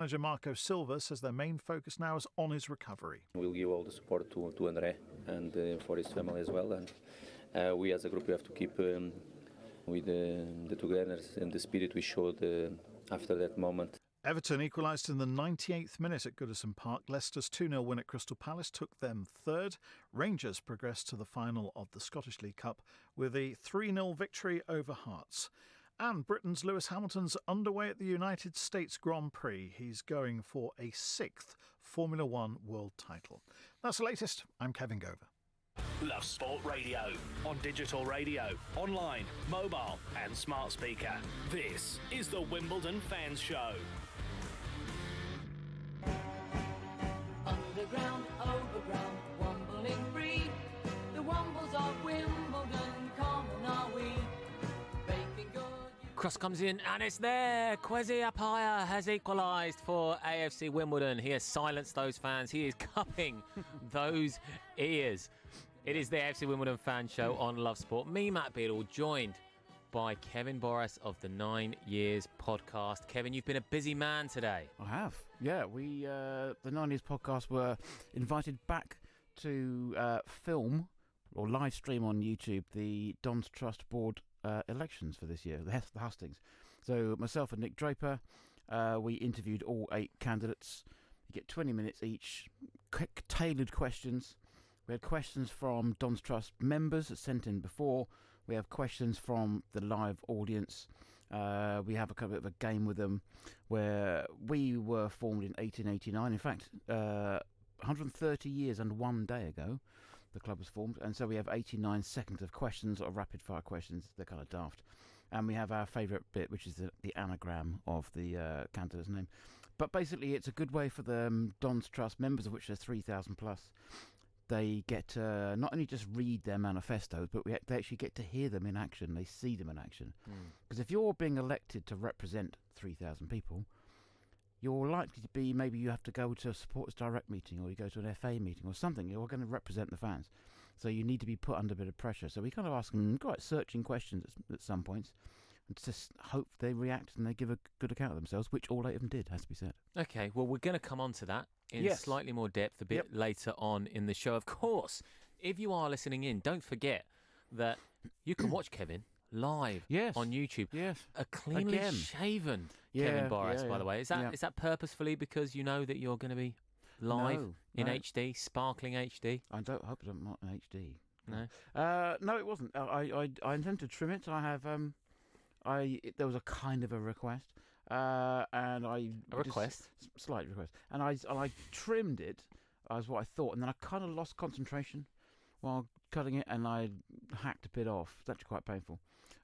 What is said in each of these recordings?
Manager Marco Silva says their main focus now is on his recovery. We'll give all the support to André and for his family as well. And we as a group we have to keep with the togetherness and the spirit we showed after that moment. Everton equalised in the 98th minute at Goodison Park. Leicester's 2-0 win at Crystal Palace took them third. Rangers progressed to the final of the Scottish League Cup with a 3-0 victory over Hearts. And Britain's Lewis Hamilton's underway at the United States Grand Prix. He's going for a 6th Formula One world title. That's the latest. I'm Kevin Gover. Love Sport Radio. On digital radio, online, mobile and smart speaker. This is the Wimbledon Fans Show. Underground, overground, wumbling free. The wumbles of Wimbledon, common are we. Cross comes in and it's there. Kwesi Appiah has equalised for AFC Wimbledon. He has silenced those fans. He is cupping those ears. It is the AFC Wimbledon Fan Show on Love Sport. Me, Matt Beadle, joined by Kevin Boris of the 9 Years podcast. Kevin, you've been a busy man today. I have. Yeah, we the 9 Years podcast were invited back to film or live stream on YouTube the Don's Trust Board elections for this year, the hustings. So myself and Nick Draper, we interviewed all 8 candidates. You get 20 minutes each, tailored questions. We had questions from Don's Trust members that sent in before. We have questions from the live audience. We have a kind of a game with them where we were formed in 1889. In fact, 130 years and 1 day ago, the club was formed, and so we have 89 seconds of questions, or rapid-fire questions. They're kind of daft. And we have our favourite bit, which is the anagram of the candidate's name. But basically, it's a good way for the Don's Trust members, of which there's 3,000 plus. They get to not only just read their manifestos, but they actually get to hear them in action. They see them in action. Because if you're being elected to represent 3,000 people, you're likely to be, maybe you have to go to a Supporters Direct meeting or you go to an FA meeting or something. You're going to represent the fans. So you need to be put under a bit of pressure. So we kind of ask them quite searching questions at some points and just hope they react and they give a good account of themselves, which all 8 of them did, has to be said. Okay, well, we're going to come on to that in slightly more depth a bit later on in the show. Of course, if you are listening in, don't forget that you can watch Kevin live on YouTube. Yes. A cleanly shaven Kevin Boris, by the way. Is that purposefully because you know that you're going to be live in HD, sparkling HD? I hope I'm not in HD. No? No, it wasn't. I intend to trim it. I have... there was a kind of a request, and slight request, and I trimmed it as what I thought, and then I kind of lost concentration while cutting it, and I hacked a bit off. It's actually quite painful.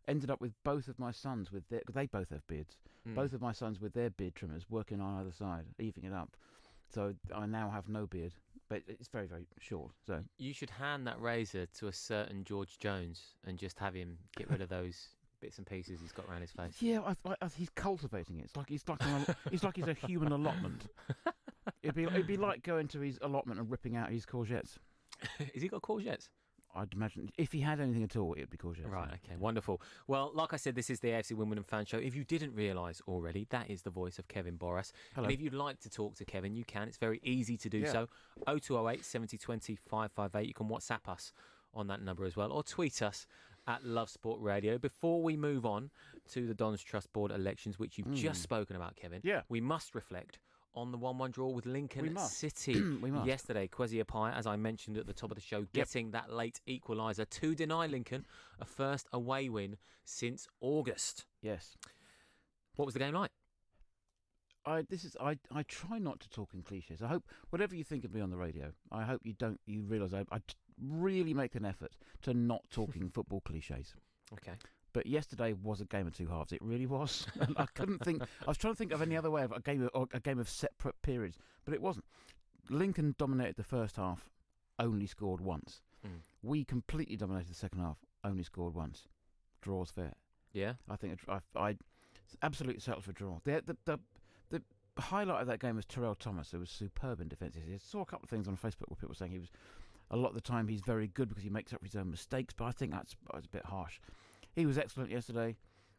Ended up with both of my sons they both have beards. Both of my sons with their beard trimmers working on either side, evening it up. So I now have no beard, but it's very, very short. So you should hand that razor to a certain George Jones and just have him get rid of those bits and pieces he's got around his face. Yeah, he's cultivating it. It's like he's a human allotment. It'd be like going to his allotment and ripping out his courgettes. Has he got courgettes? I'd imagine if he had anything at all, it'd be courgettes. Right, okay, wonderful. Well, like I said, this is the AFC Wimbledon Fan Show. If you didn't realise already, that is the voice of Kevin Boris. Hello. And if you'd like to talk to Kevin, you can. It's very easy to do so. 0208 70 20 558. You can WhatsApp us on that number as well, or tweet us at Love Sport Radio. Before we move on to the Don's Trust Board elections, which you've just spoken about, Kevin, we must reflect on the 1-1 draw with Lincoln City yesterday. Kwesi Appiah, as I mentioned at the top of the show, getting that late equaliser to deny Lincoln a first away win since August. Yes. What was the game like? I try not to talk in cliches. I hope whatever you think of me on the radio, I hope you realise I really make an effort to not talking football cliches. Okay. But yesterday was a game of two halves. It really was. I couldn't think. I was trying to think of any other way of a game of separate periods, but it wasn't. Lincoln dominated the first half, only scored once. We completely dominated the second half, only scored once. Draw's fair. Yeah, I think I absolutely settled for a draw. The highlight of that game was Terrell Thomas, who was superb in defence. I saw a couple of things on Facebook where people were saying a lot of the time he's very good because he makes up for his own mistakes, but I think that's a bit harsh. He was excellent yesterday.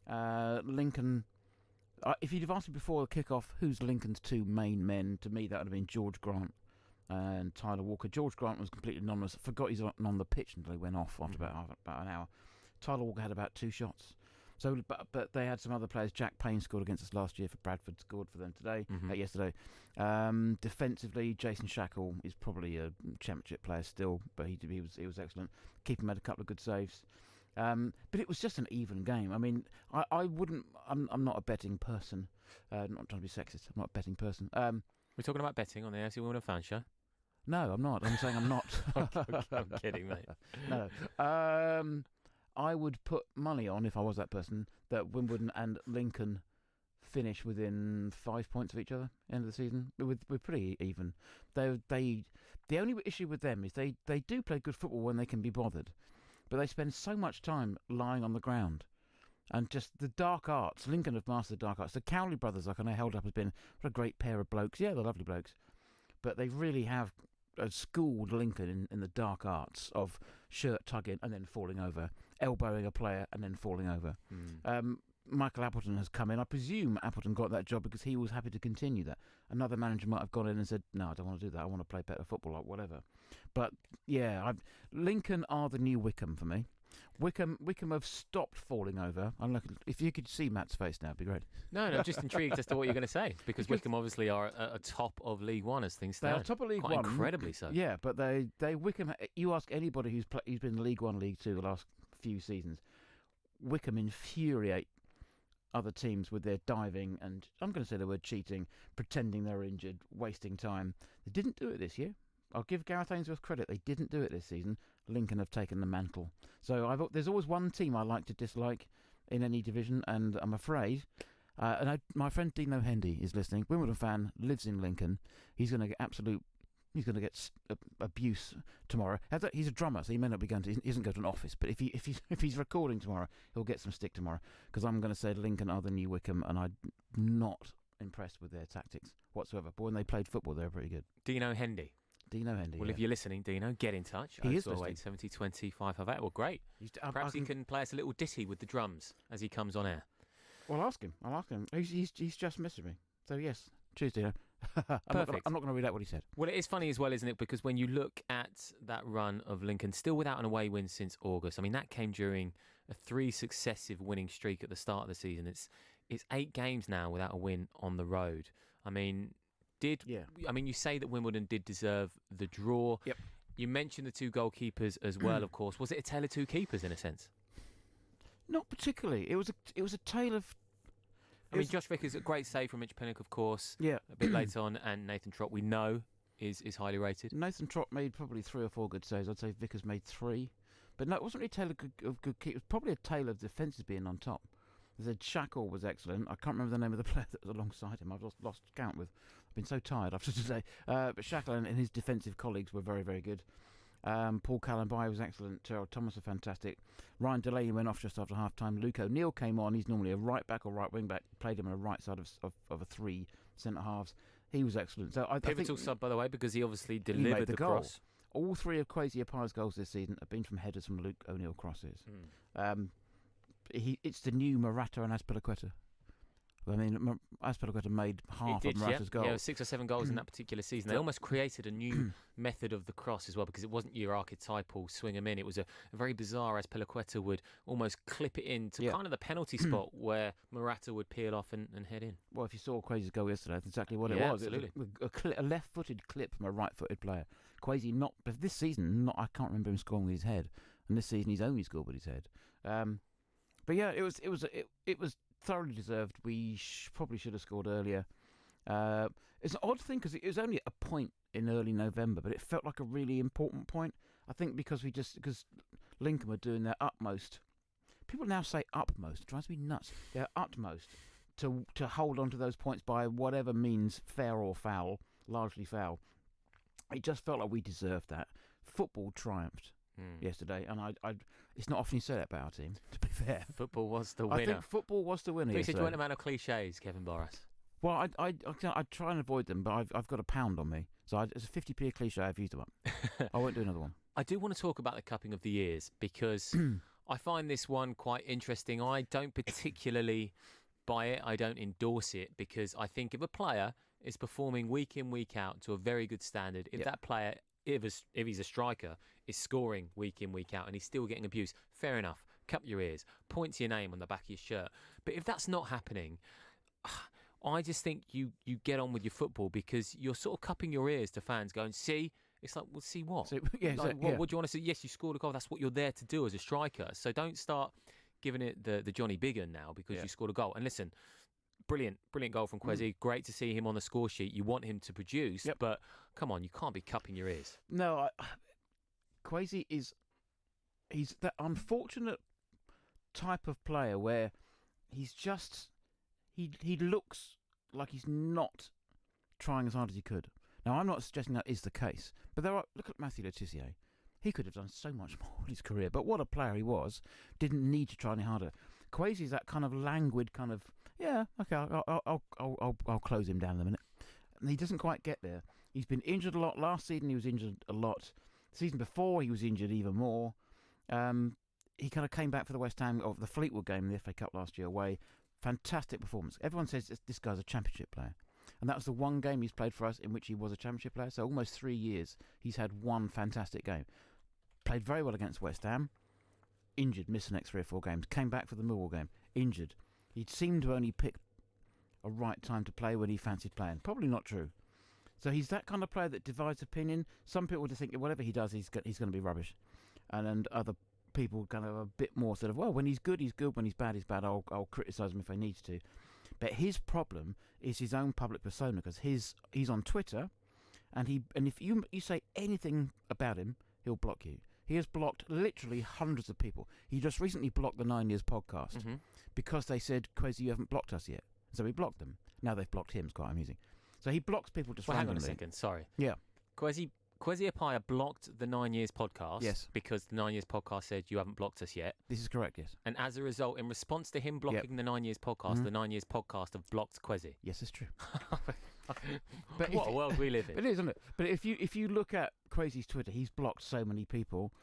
Lincoln If you'd have asked me before the kick-off, who's Lincoln's two main men, to me that would have been George Grant and Tyler Walker. George Grant was completely anonymous. I forgot he's on the pitch until he went off after about an hour. Tyler Walker had about 2 shots. So, but they had some other players. Jack Payne scored against us last year for Bradford, scored for them yesterday. Defensively, Jason Shackle is probably a championship player still, but he was excellent. Keeper made a couple of good saves. But it was just an even game. I mean, I wouldn't. I'm not a betting person. Not trying to be sexist. I'm not a betting person. We're talking about betting on the AFC Women Fan Show. No, I'm not. I'm saying I'm not. I'm kidding, mate. No. I would put money on, if I was that person, that Wimbledon and Lincoln finish within 5 points of each other end of the season. We're pretty even. The only issue with them is they do play good football when they can be bothered, but they spend so much time lying on the ground. And just the dark arts. Lincoln have mastered the dark arts. The Cowley brothers are kind of held up as being what a great pair of blokes. Yeah, they're lovely blokes. But they really have schooled Lincoln in the dark arts of shirt tugging and then falling over, elbowing a player and then falling over. Michael Appleton has come in. I presume Appleton got that job because he was happy to continue that. Another manager might have gone in and said, no, I don't want to do that. I want to play better football, like whatever. But yeah, Lincoln are the new Wickham for me. Wickham have stopped falling over. If you could see Matt's face now, it'd be great. No, I'm just intrigued as to what you're going to say, because Wickham obviously are a top of League One as things stand. They are top of League Quite One, incredibly so. Yeah, but Wickham. You ask anybody who's been in League One, League Two the last few seasons, Wickham infuriate other teams with their diving and, I'm going to say the word cheating, pretending they're injured, wasting time. They didn't do it this year. I'll give Gareth Ainsworth credit. They didn't do it this season. Lincoln have taken the mantle. So there's always one team I like to dislike in any division, and I'm afraid, my friend Dino Hendy is listening. Wimbledon fan, lives in Lincoln. He's going to get abuse tomorrow. He's a drummer, so he may not be going to. He doesn't go to an office, but if he's recording tomorrow, he'll get some stick tomorrow. Because I'm going to say Lincoln are the new Wickham, and I'm not impressed with their tactics whatsoever. But when they played football, they were pretty good. Dino Hendy. Well, if you're listening, Dino, get in touch. He is listening. 70 20 558. Well, great. Perhaps he can play us a little ditty with the drums as he comes on air. Well, I'll ask him. He's just messaged me. So yes, cheers, Dino. Perfect. I'm not going to read out what he said. Well, it is funny as well, isn't it? Because when you look at that run of Lincoln, still without an away win since August. I mean, that came during a 3 successive winning streak at the start of the season. It's 8 games now without a win on the road. I mean, you say that Wimbledon did deserve the draw. Yep. You mentioned the 2 goalkeepers as well, of course. Was it a tale of 2 keepers in a sense? Not particularly. It was a tale of. I mean, Josh Vickers, a great save from Mitch Pinnock, of course. Yeah. A bit later on, and Nathan Trott, we know, is highly rated. Nathan Trott made probably 3 or 4 good saves. I'd say Vickers made 3. But no, it wasn't really a tale of good keepers. It was probably a tale of defences being on top. The Shackle was excellent. I can't remember the name of the player that was alongside him. I've lost count with. I've been so tired after today. But Shackle and his defensive colleagues were very, very good. Paul Callenby was excellent. Terrell Thomas was fantastic. Ryan Delaney went off just after half-time. Luke O'Neill came on. He's normally a right back or right wing back. Played him on the right side of a 3 centre halves. He was excellent. So Pivotal sub, by the way, because he obviously delivered the goal. cross. All 3 of Kwesi Appiah's goals this season have been from headers from Luke O'Neill crosses. It's the new Morata and Azpilicueta. I mean, Azpilicueta made half of Morata's goals. Yeah, 6 or 7 goals in that particular season. They almost created a new method of the cross as well, because it wasn't your archetypal swing them in. It was a very bizarre. Azpilicueta would almost clip it into kind of the penalty spot where Morata would peel off and head in. Well, if you saw Kwesi's goal yesterday, that's exactly what it was. Absolutely. A left-footed clip from a right-footed player. Kwesi this season. I can't remember him scoring with his head, and this season he's only scored with his head. But yeah, it was thoroughly deserved. We probably should have scored earlier. It's an odd thing because it was only a point in early November, but it felt like a really important point. I think because Lincoln were doing their utmost. People now say utmost. It drives me nuts. Their utmost to hold on to those points by whatever means, fair or foul, largely foul. It just felt like we deserved that. Football triumphed yesterday, and I it's not often you say that about our team, to be fair. Football was the winner. I think football was the winner. You said you weren't a man of cliches, Kevin Boris. Well, I try and avoid them, but I've got a pound on me. So it's a 50p cliche. I've used them up. I won't do another one. I do want to talk about the cupping of the years because I find this one quite interesting. I don't particularly buy it. I don't endorse it, because I think if a player is performing week in, week out to a very good standard, if that player, if he's a striker, is scoring week in, week out, and he's still getting abused, fair enough. Cup your ears, point to your name on the back of your shirt. But if that's not happening, I just think you get on with your football, because you're sort of cupping your ears to fans going, see? It's like, well, see what? So, yeah, like, what do you want to see? Yes, you scored a goal. That's what you're there to do as a striker. So don't start giving it the Johnny Biggen now because you scored a goal. And listen, brilliant goal from Kwesi. Great to see him on the score sheet. You want him to produce, but come on, you can't be cupping your ears. No, Kwesi he's that unfortunate type of player where he's just he looks like he's not trying as hard as he could. Now, I'm not suggesting that is the case, but look at Matthew Le Tissier. He could have done so much more in his career, but what a player he was. Didn't need to try any harder. Kwesi's that kind of languid kind of, I'll close him down in a minute. And he doesn't quite get there. He's been injured a lot. Last season he was injured a lot. The season before he was injured even more. He kind of came back for the West Ham of the Fleetwood game in the FA Cup last year away. Fantastic performance. Everyone says this guy's a championship player. And that was the one game he's played for us in which he was a championship player. So almost 3 years, he's had one fantastic game. Played very well against West Ham. Injured, missed the next 3 or 4 games. Came back for the Millwall game. Injured. He seemed to only pick a right time to play when he fancied playing. Probably not true. So he's that kind of player that divides opinion. Some people just think whatever he does, he's going to be rubbish. And other people kind of a bit more sort of, well, when he's good, he's good. When he's bad, he's bad. I'll criticise him if I need to. But his problem is his own public persona, because he's on Twitter, and if you say anything about him, he'll block you. He has blocked literally hundreds of people. He just recently blocked the 9 Years podcast because they said, Kwesi, you haven't blocked us yet. So he blocked them. Now they've blocked him. It's quite amusing. So he blocks people just randomly. Hang on a second. Sorry. Yeah. Kwesi Appiah blocked the 9 Years podcast. Yes. Because the 9 Years podcast said you haven't blocked us yet. This is correct, yes. And as a result, in response to him blocking the 9 Years podcast, the 9 Years podcast have blocked Kwesi. Yes, it's true. But what a world we live in. It is, isn't it? But if you look at Kwesi's Twitter, he's blocked so many people,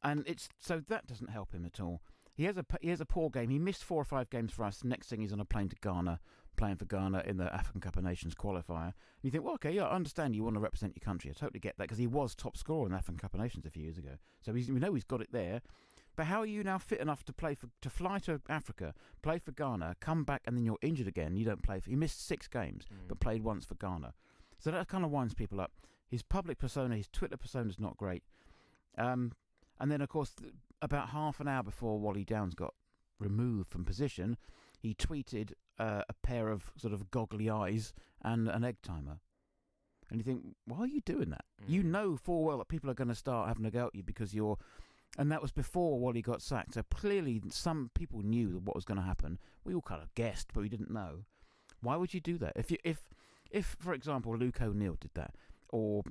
and so that doesn't help him at all. He has a poor game. He missed 4 or 5 games for us. Next thing, he's on a plane to Ghana, playing for Ghana in the African Cup of Nations qualifier. And you think, well, okay, yeah, I understand you want to represent your country. I totally get that, because he was top scorer in the African Cup of Nations a few years ago. So we know he's got it there. But how are you now fit enough to fly to Africa, play for Ghana, come back, and then you're injured again? You don't play he missed 6 games, but played once for Ghana. So that kind of winds people up. His public persona, his Twitter persona is not great. And then, of course, about half an hour before Wally Downs got removed from position, he tweeted a pair of sort of goggly eyes and an egg timer. And you think, why are you doing that? You know full well that people are going to start having a go at you because you're... And that was before Wally got sacked. So clearly some people knew what was going to happen. We all kind of guessed, but we didn't know. Why would you do that? If for example, Luke O'Neill did that, or...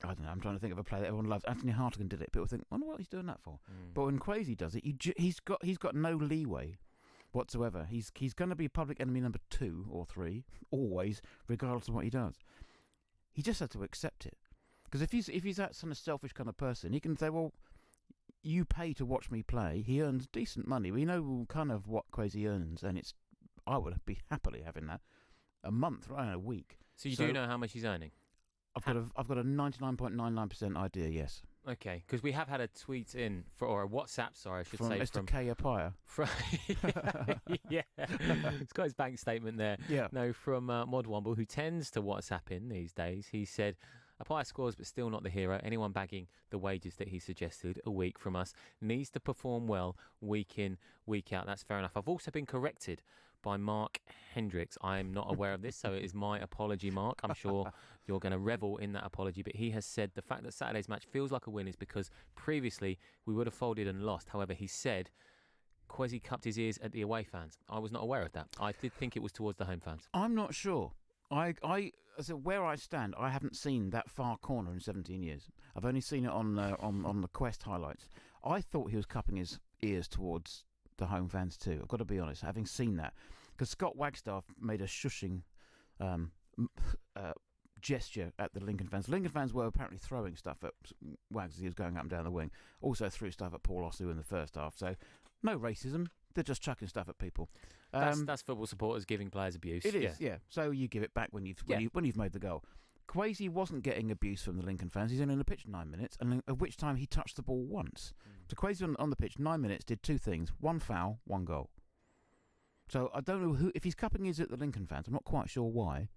I don't know, I'm trying to think of a player that everyone loves. Anthony Hartigan did it. People think, I wonder what he's doing that for. But when Kwesi does it, he's got no leeway whatsoever. He's going to be public enemy number 2 or 3, always, regardless of what he does. He just has to accept it. Because if he's that sort of selfish kind of person, he can say, well, you pay to watch me play. He earns decent money. We know kind of what Kwesi earns, and I would be happily having that a month, right, a week. So you do know how much he's earning? I've got a 99.99% idea, yes. Okay, because we have had a tweet in, or a WhatsApp, sorry, I should from say. Mr. K. Appiah. Yeah. It's got his bank statement there. Yeah. No, from Mod Womble, who tends to WhatsApp in these days. He said, Appiah scores but still not the hero. Anyone bagging the wages that he suggested a week from us needs to perform well week in, week out. That's fair enough. I've also been corrected by Mark Hendricks. I'm not aware of this, so it is my apology, Mark. I'm sure you're going to revel in that apology, but he has said the fact that Saturday's match feels like a win is because previously we would have folded and lost. However, he said Kwesi cupped his ears at the away fans. I was not aware of that. I did think it was towards the home fans. I'm not sure. So where I stand, I haven't seen that far corner in 17 years. I've only seen it on the Quest highlights. I thought he was cupping his ears towards the home fans too. I've got to be honest, having seen that, because Scott Wagstaff made a shushing gesture at the Lincoln fans. Lincoln fans were apparently throwing stuff at Wags as he was going up and down the wing. Also threw stuff at Paul Osu in the first half. So no racism, They're just chucking stuff at people. That's football supporters giving players abuse. It is, yeah. So you give it back when you've made the goal. Kwesi wasn't getting abuse from the Lincoln fans. He's only on the pitch 9 minutes, and at which time he touched the ball once. So Kwesi on the pitch 9 minutes did 2 things: 1 foul, 1 goal. So I don't know if he's cupping his at the Lincoln fans. I'm not quite sure why.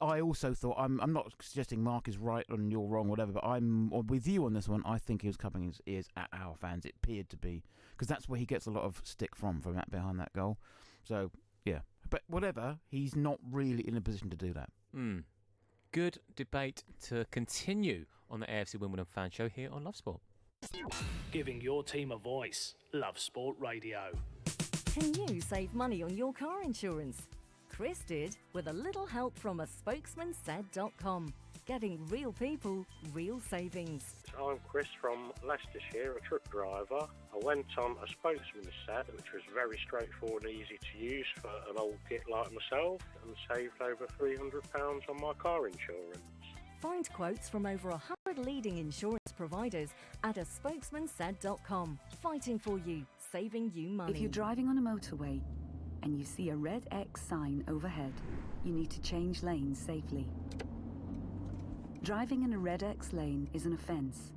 I also thought I'm not suggesting Mark is right and you're wrong, whatever. But I'm with you on this one. I think he was cupping his ears at our fans. It appeared to be because that's where he gets a lot of stick from that behind that goal. So yeah, but whatever, he's not really in a position to do that. Good debate to continue on the AFC Wimbledon Fan Show here on Love Sport. Giving your team a voice. Love Sport Radio. Can you save money on your car insurance? Chris did with a little help from a spokesmansaid.com. Getting real people, real savings. I'm Chris from Leicestershire, a truck driver. I went on a spokesman's set, which was very straightforward and easy to use for an old git like myself, and saved over £300 on my car insurance. Find quotes from over 100 leading insurance providers at a spokesmansaid.com. Fighting for you, saving you money. If you're driving on a motorway and you see a red X sign overhead, you need to change lanes safely. Driving in a red X lane is an offence.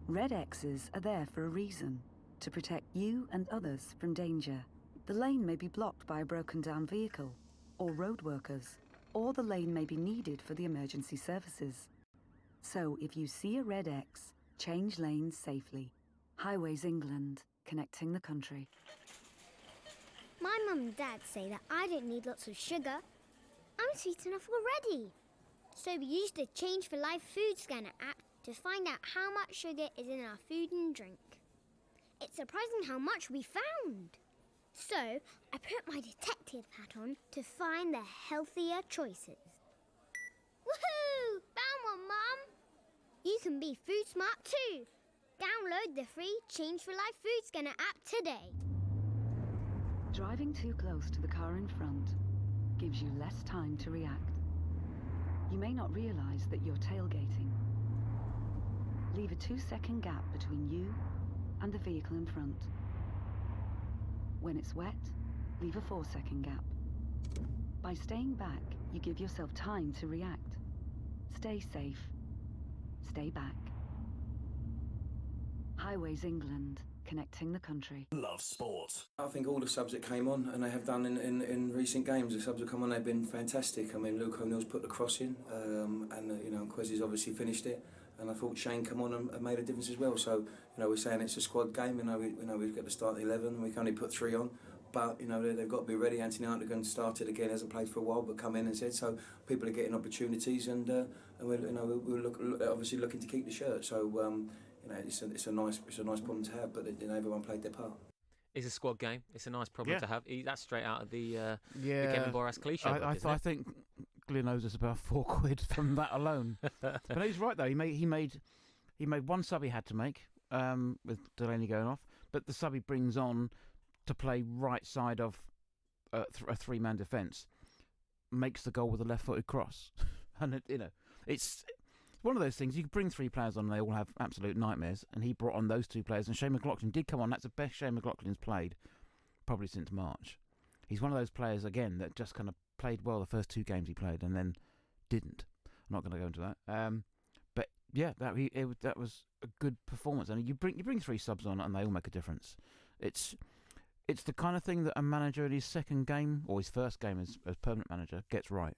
Red X's are there for a reason, to protect you and others from danger. The lane may be blocked by a broken down vehicle or road workers, or the lane may be needed for the emergency services. So if you see a red X, change lanes safely. Highways England, connecting the country. My mum and dad say that I don't need lots of sugar. I'm sweet enough already. So we used the Change for Life food scanner app to find out how much sugar is in our food and drink. It's surprising how much we found. So I put my detective hat on to find the healthier choices. Woohoo! Found one, Mum! You can be food smart too. Download the free Change for Life food scanner app today. Driving too close to the car in front gives you less time to react. You may not realise that you're tailgating. Leave a 2-second gap between you and the vehicle in front. When it's wet, leave a 4-second gap. By staying back, you give yourself time to react. Stay safe. Stay back. Highways England, connecting the country. Love Sport. I think all the subs that came on, and they have done in recent games, the subs that come on, they've been fantastic. I mean, Luke O'Neill's put the cross in, and Kwesi's obviously finished it. And I thought Shane come on and made a difference as well. So, we're saying it's a squad game. We've got to start the 11. We can only put 3 on. But, they've got to be ready. Anthony Arndigan started again, hasn't played for a while, but come in and said, so people are getting opportunities, and we're obviously looking to keep the shirt. So, it's a nice problem to have, but everyone played their part. It's a squad game. It's a nice problem to have. That's straight out of the Kevin Borras cliche. I think Glyn owes us about £4 from that alone. But he's right though. He made one sub he had to make with Delaney going off, but the sub he brings on to play right side of a 3-man defence makes the goal with a left-footed cross, and it's one of those things. You can bring 3 players on and they all have absolute nightmares, and he brought on those 2 players, and Shane McLaughlin did come on. That's the best Shane McLaughlin's played probably since March. He's one of those players again that just kind of played well the first 2 games he played and then didn't. I'm not going to go into that. But yeah, that was a good performance. I mean, you bring 3 subs on and they all make a difference. It's the kind of thing that a manager in his second game or his first game as permanent manager gets right,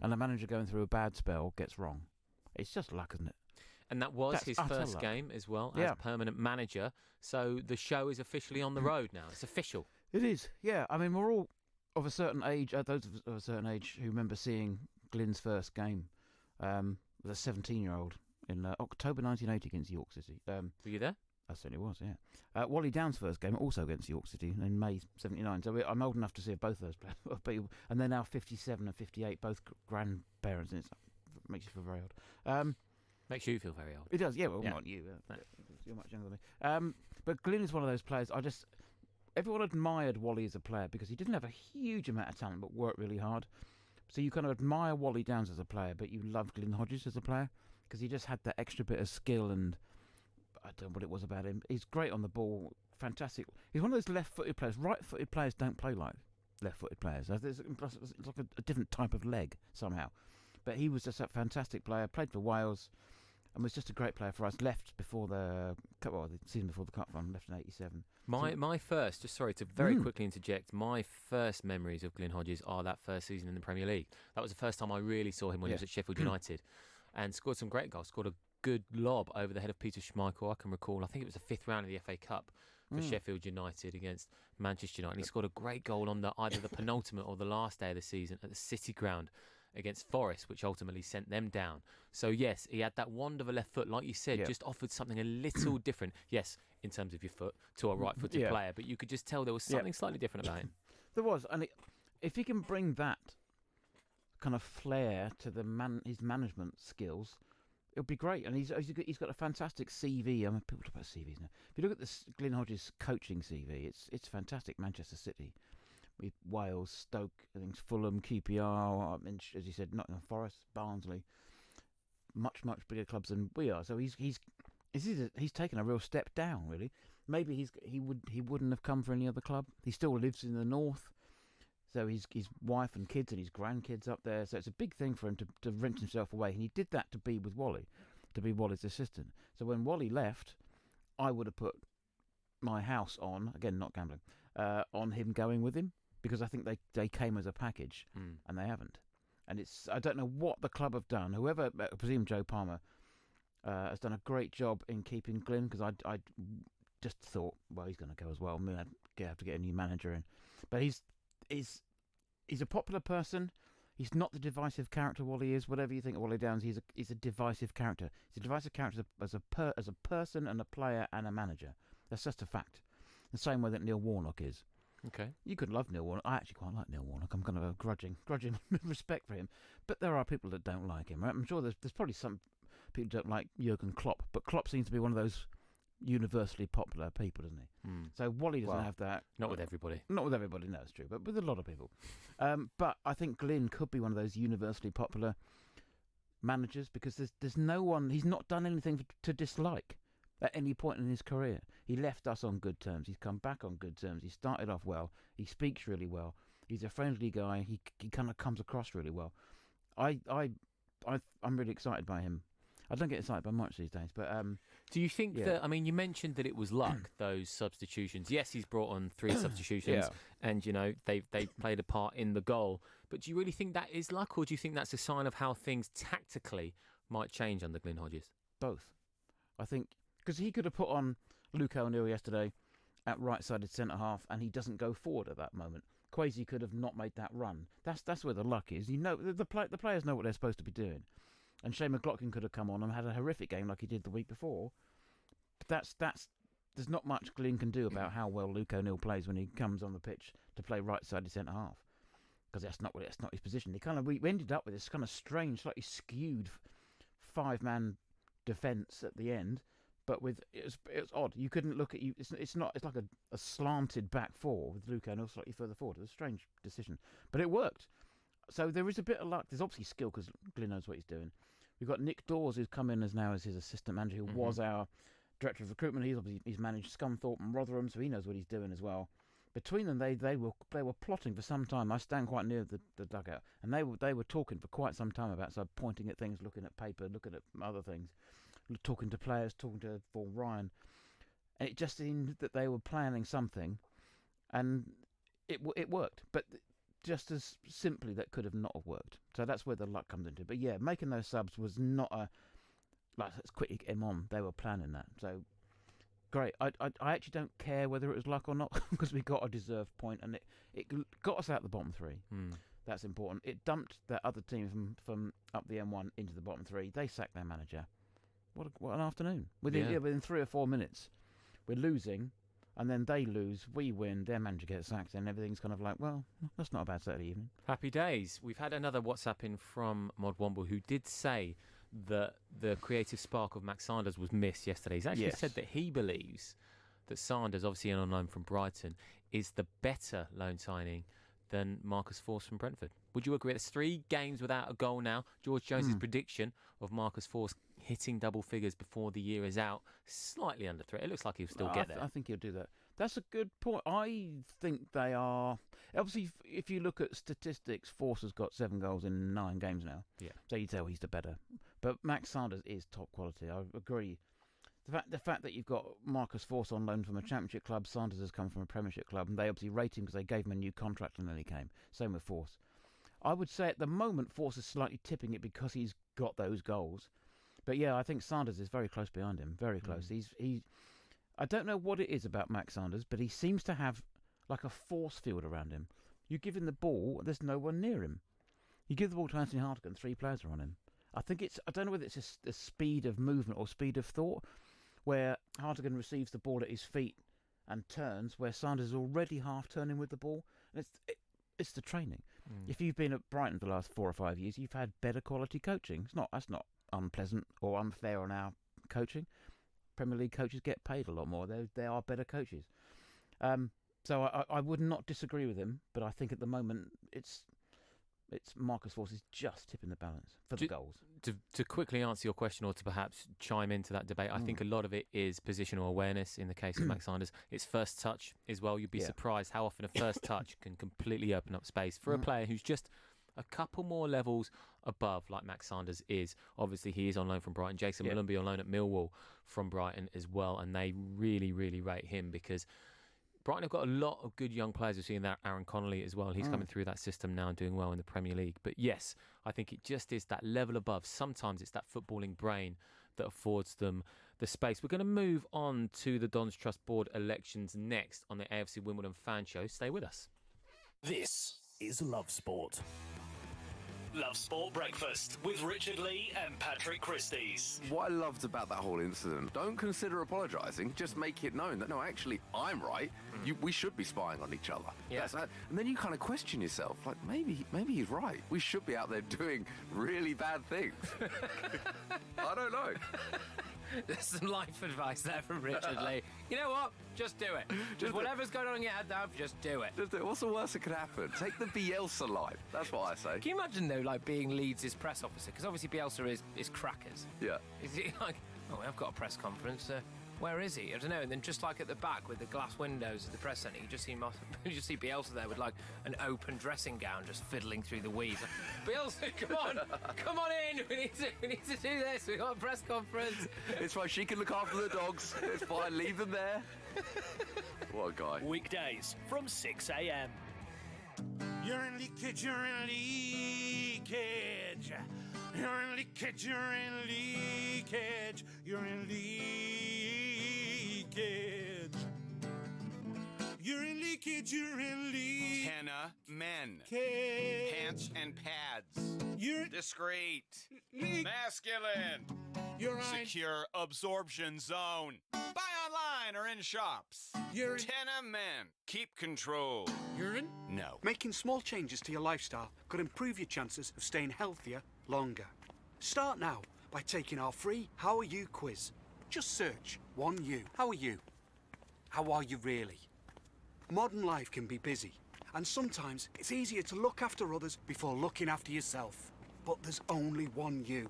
and a manager going through a bad spell gets wrong. It's just luck, isn't it? And that was his first game as well as permanent manager. So the show is officially on the road now. It's official. It is, yeah. I mean, we're all of a certain age, those of a certain age who remember seeing Glyn's first game as a 17-year-old in October 1980 against York City. Were you there? I certainly was, yeah. Wally Down's first game also against York City in May 79. So I'm old enough to see both those players. And they're now 57 and 58, both grandparents. And it makes you feel very old. Makes you feel very old. It does, yeah. Well, not you. You're much younger than me. But Glyn is one of those players. Everyone admired Wally as a player because he didn't have a huge amount of talent but worked really hard. So you kind of admire Wally Downs as a player, but you love Glyn Hodges as a player because he just had that extra bit of skill, and I don't know what it was about him. He's great on the ball, fantastic. He's one of those left-footed players. Right-footed players don't play like left-footed players. It's like a different type of leg somehow. But he was just a fantastic player. Played for Wales, and was just a great player for us. Left before the season before the cup run. Left in '87. My first, just sorry to very quickly interject, my first memories of Glyn Hodges are that first season in the Premier League. That was the first time I really saw him when he was at Sheffield United, and scored some great goals. Scored a good lob over the head of Peter Schmeichel. I can recall, I think it was the 5th round of the FA Cup for Sheffield United against Manchester United. And he scored a great goal on either the penultimate or the last day of the season at the City Ground against Forest, which ultimately sent them down. So yes, he had that wand of a left foot, like you said, just offered something a little different. Yes, in terms of your foot, to a right-footed player, but you could just tell there was something slightly different about him. There was, and if he can bring that kind of flair to his management skills, it'll be great. And he's got a fantastic CV. I mean, people talk about CVs now. If you look at this Glyn Hodges coaching CV, it's fantastic. Manchester City, with Wales, Stoke, I think Fulham, QPR, as you said, Nottingham Forest, Barnsley, much bigger clubs than we are. So he's taken a real step down, really. Maybe he wouldn't have come for any other club. He still lives in the north, so his wife and kids and his grandkids up there. So it's a big thing for him to rent himself away, and he did that to be with Wally, to be Wally's assistant. So when Wally left, I would have put my house on, again not gambling, on him going with him, because I think they came as a package, and they haven't. And I don't know what the club have done. Whoever, I presume Joe Palmer, has done a great job in keeping Glyn, because I just thought, well, he's going to go as well. I'd have to get a new manager in. But he's a popular person. He's not the divisive character Wally is. Whatever you think of Wally Downs, he's a divisive character. He's a divisive character as a person and a player and a manager. That's just a fact. The same way that Neil Warnock is. Okay. You could love Neil Warnock. I actually quite like Neil Warnock. I'm kind of a grudging respect for him. But there are people that don't like him. Right? I'm sure there's probably some people who don't like Jurgen Klopp. But Klopp seems to be one of those universally popular people, doesn't he? So Wally doesn't have that. Not with everybody. Not with everybody, no, it's true. But with a lot of people. But I think Glyn could be one of those universally popular managers, because there's no one. He's not done anything to dislike at any point in his career. He left us on good terms. He's come back on good terms. He started off well. He speaks really well. He's a friendly guy. He kind of comes across really well. I'm really excited by him. I don't get excited by much these days, but do you think that? I mean, you mentioned that it was luck, those substitutions. Yes, he's brought on 3 substitutions, and they played a part in the goal. But do you really think that is luck, or do you think that's a sign of how things tactically might change under Glyn Hodges? Both, I think, because he could have put on Luke O'Neill yesterday at right-sided centre half, and he doesn't go forward at that moment. Kwesi could have not made that run. That's where the luck is. You know, the players know what they're supposed to be doing. And Shane McLaughlin could have come on and had a horrific game like he did the week before. But there's not much Glyn can do about how well Luke O'Neill plays when he comes on the pitch to play right-sided centre half, because that's not his position. We ended up with this kind of strange, slightly skewed 5-man defence at the end, but it was odd. You couldn't look at you. It's like a slanted back 4 with Luke O'Neill slightly further forward. It was a strange decision, but it worked. So there is a bit of luck. There's obviously skill, because Glyn knows what he's doing. We've got Nick Dawes, who's come in as his assistant manager, who was our director of recruitment. He's managed Scunthorpe and Rotherham, so he knows what he's doing as well. Between them, they were plotting for some time. I stand quite near the dugout, and they were talking for quite some time about, so pointing at things, looking at paper, looking at other things, talking to players, talking to Paul Ryan, and it just seemed that they were planning something, and it worked. But just as simply, that could have not have worked. So that's where the luck comes into it. But yeah, making those subs was not let's quickly get him on. They were planning that. So great. I actually don't care whether it was luck or not, because we got a deserved point, and it got us out the bottom 3. That's important. It dumped that other team from up the M1 into the bottom 3. They sacked their manager. What an afternoon. Within 3 or 4 minutes, we're losing. And then they lose, we win, their manager gets sacked, and everything's kind of like, well, that's not a bad Saturday evening. Happy days. We've had another WhatsApp in from Mod Womble, who did say that the creative spark of Max Sanders was missed yesterday. He's actually said that he believes that Sanders, obviously on loan from Brighton, is the better loan signing than Marcus Forss from Brentford. Would you agree? It's 3 games without a goal now. George Jones's prediction of Marcus Forss hitting double figures before the year is out, slightly under threat. It looks like he'll still get there. I think he'll do that. That's a good point. I think they are... Obviously, if you look at statistics, Force has got 7 goals in 9 games now. Yeah. So you tell he's the better. But Max Sanders is top quality. I agree. The fact that you've got Marcus Force on loan from a Championship club, Sanders has come from a Premiership club, and they obviously rate him because they gave him a new contract and then he came. Same with Force. I would say at the moment Force is slightly tipping it because he's got those goals. But yeah, I think Sanders is very close behind him. Very close. I don't know what it is about Max Sanders, but he seems to have like a force field around him. You give him the ball, there's no one near him. You give the ball to Anthony Hartigan, 3 players are on him. I don't know whether it's the speed of movement or speed of thought, where Hartigan receives the ball at his feet and turns, where Sanders is already half turning with the ball. And it's the training. If you've been at Brighton for the last 4 or 5 years, you've had better quality coaching. That's not unpleasant or unfair on our coaching. Premier League coaches get paid a lot more. They are better coaches. So I would not disagree with him, but I think at the moment it's Marcus Force is just tipping the balance for the goals. To quickly answer your question, or to perhaps chime into that debate, I think a lot of it is positional awareness in the case of Max Sanders. It's first touch as well. You'd be surprised how often a first touch can completely open up space for a player who's just a couple more levels above, like Max Sanders is. Obviously, he is on loan from Brighton. Jason Malumbi on loan at Millwall from Brighton as well, and they really, really rate him because Brighton have got a lot of good young players. We've seen that Aaron Connolly as well. He's coming through that system now and doing well in the Premier League. But yes, I think it just is that level above. Sometimes it's that footballing brain that affords them the space. We're going to move on to the Dons Trust Board elections next on the AFC Wimbledon Fan Show. Stay with us. This is Love Sport. Love Sport Breakfast with Richard Lee and Patrick Christys. What I loved about that whole incident, don't consider apologising, just make it known that, no, actually, I'm right. We should be spying on each other. Yeah. And then you kind of question yourself, like, maybe he's right. We should be out there doing really bad things. I don't know. There's some life advice there from Richard Lee. You know what? Just do it. Just whatever's going on in your head now, just do it. Just do it. What's the worst that could happen? Take the Bielsa line. That's what I say. Can you imagine, though, like being Leeds' press officer? Because obviously Bielsa is crackers. Yeah. Is he like, oh, I've got a press conference. Where is he? I don't know. And then just like at the back with the glass windows of the press centre, you just see Bielsa there with like an open dressing gown just fiddling through the weeds. Like, Bielsa, come on in. We need to do this. We've got a press conference. It's fine. She can look after the dogs. It's fine. Leave them there. What a guy. Weekdays from 6 a.m. You're in leakage, you're in leakage. You're in leakage, you're in leakage. You're in leakage. You're in leakage, you're in leakage. Tenna men. Cage. Pants and pads. You're discreet. Masculine. You're secure absorption zone. Buy online or in shops. You're Tenna men. Keep control. Urine? No. Making small changes to your lifestyle could improve your chances of staying healthier longer. Start now by taking our free How Are You quiz. Just search 1U. How are you? How are you really? Modern life can be busy, and sometimes it's easier to look after others before looking after yourself. But there's only 1U.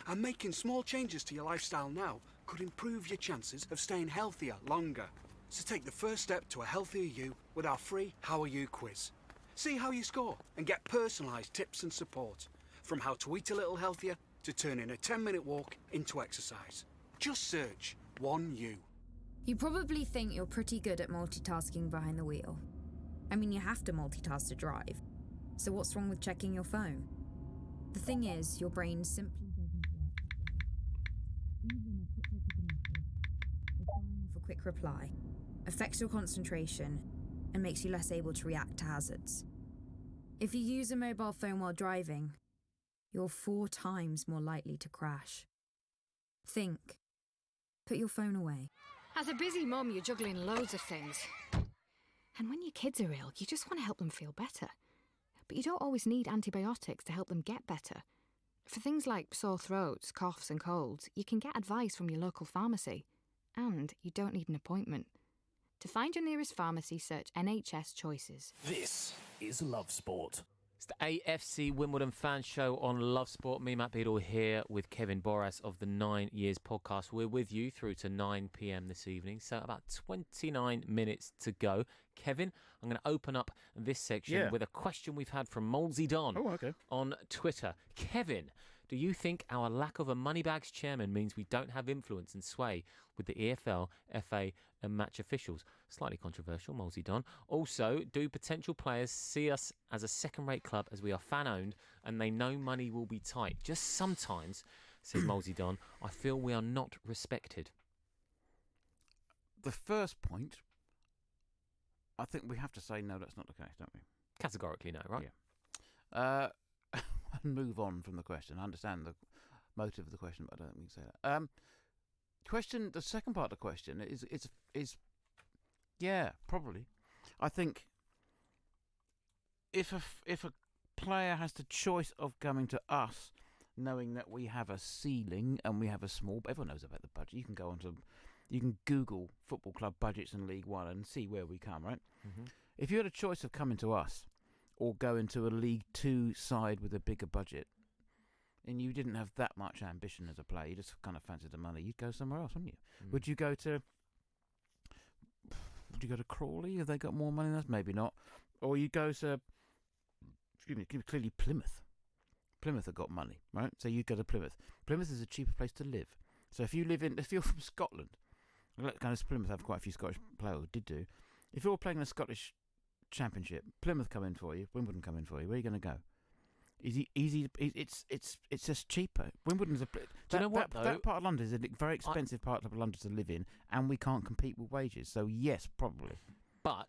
And making small changes to your lifestyle now could improve your chances of staying healthier longer. So take the first step to a healthier you with our free How Are You quiz. See how you score and get personalised tips and support. From how to eat a little healthier to turning a 10-minute walk into exercise. Just search 1U. You probably think you're pretty good at multitasking behind the wheel. I mean, you have to multitask to drive. So what's wrong with checking your phone? The thing is, your brain simply doesn't work. Even a quick look at a message or firing off a quick reply affects your concentration and makes you less able to react to hazards. If you use a mobile phone while driving, you're 4 times more likely to crash. Think. Put your phone away. As a busy mum, you're juggling loads of things. And when your kids are ill, you just want to help them feel better. But you don't always need antibiotics to help them get better. For things like sore throats, coughs and colds, you can get advice from your local pharmacy. And you don't need an appointment. To find your nearest pharmacy, search NHS Choices. This is Love Sport. It's the AFC Wimbledon fan show on Love Sport. Me, Matt Beadle, here with Kevin Boras of the 9 Years podcast. We're with you through to 9 p.m. this evening, so about 29 minutes to go. Kevin, I'm going to open up this section with a question we've had from Molesy Don on Twitter. Kevin, do you think our lack of a Moneybags chairman means we don't have influence and sway with the EFL, FA and match officials? Slightly controversial, Molesy Don. Also, do potential players see us as a second-rate club as we are fan-owned and they know money will be tight? Just sometimes, says Molesy Don, I feel we are not respected. The first point, I think we have to say no, that's not the case, don't we? Categorically no, right? Yeah. And move on from the question. I understand the motive of the question, but I don't think we can say that. The second part of the question is yeah, probably. I think if a player has the choice of coming to us, knowing that we have a ceiling and we have a small, everyone knows about the budget. You can Google football club budgets in League One and see where we come, right? Mm-hmm. If you had a choice of coming to us or go into a League Two side with a bigger budget, and you didn't have that much ambition as a player, you just kind of fancied the money, you'd go somewhere else, wouldn't you? Mm. Would you go to Crawley? Have they got more money than us? Maybe not. Or you go to, clearly Plymouth. Plymouth have got money, right? So you'd go to Plymouth. Plymouth is a cheaper place to live. So if you're from Scotland, kind of Plymouth have quite a few Scottish players who did do. If you're playing in the Scottish Championship, Plymouth come in for you, Wimbledon come in for you. Where are you going to go? Easy. It's just cheaper. Wimbledon's Do you know what, though? That part of London is a very expensive part of London to live in, and we can't compete with wages. So yes, probably. But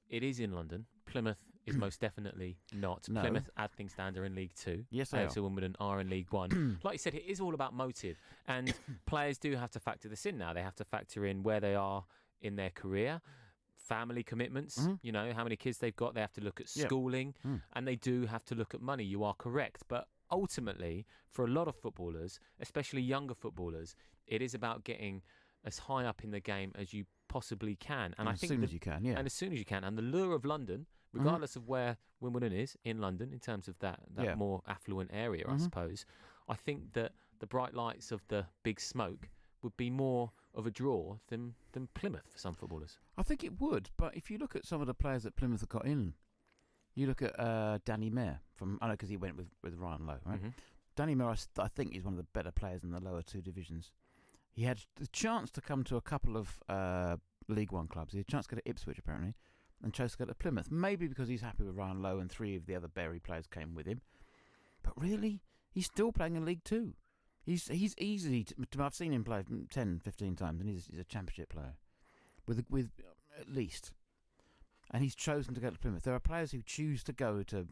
it is in London. Plymouth is most definitely not. No. Plymouth, as things stand, are in League Two. Yes, they AFC are. Wimbledon are in League One. Like you said, it is all about motive, and players do have to factor this in now. They have to factor in where they are in their career, family commitments, how many kids they've got. They have to look at schooling, and they do have to look at money. You are correct. But ultimately, for a lot of footballers, especially younger footballers, it is about getting as high up in the game as you possibly can. And I think as soon as you can, yeah. And as soon as you can. And the lure of London, regardless of where Wimbledon is in London, in terms of that more affluent area, I suppose, I think that the bright lights of the big smoke would be more of a draw than Plymouth for some footballers. I think it would, but if you look at some of the players that Plymouth have got in, you look at Danny Mayer because he went with Ryan Lowe, right? Mm-hmm. Danny Mayer, I think, is one of the better players in the lower two divisions. He had the chance to come to a couple of League One clubs. He had a chance to go to Ipswich, apparently, and chose to go to Plymouth. Maybe because he's happy with Ryan Lowe and three of the other Bury players came with him. But really, he's still playing in League Two. He's easy to I've seen him play 10, 15 times, and he's a championship player with at least. And he's chosen to go to Plymouth. There are players who choose to go to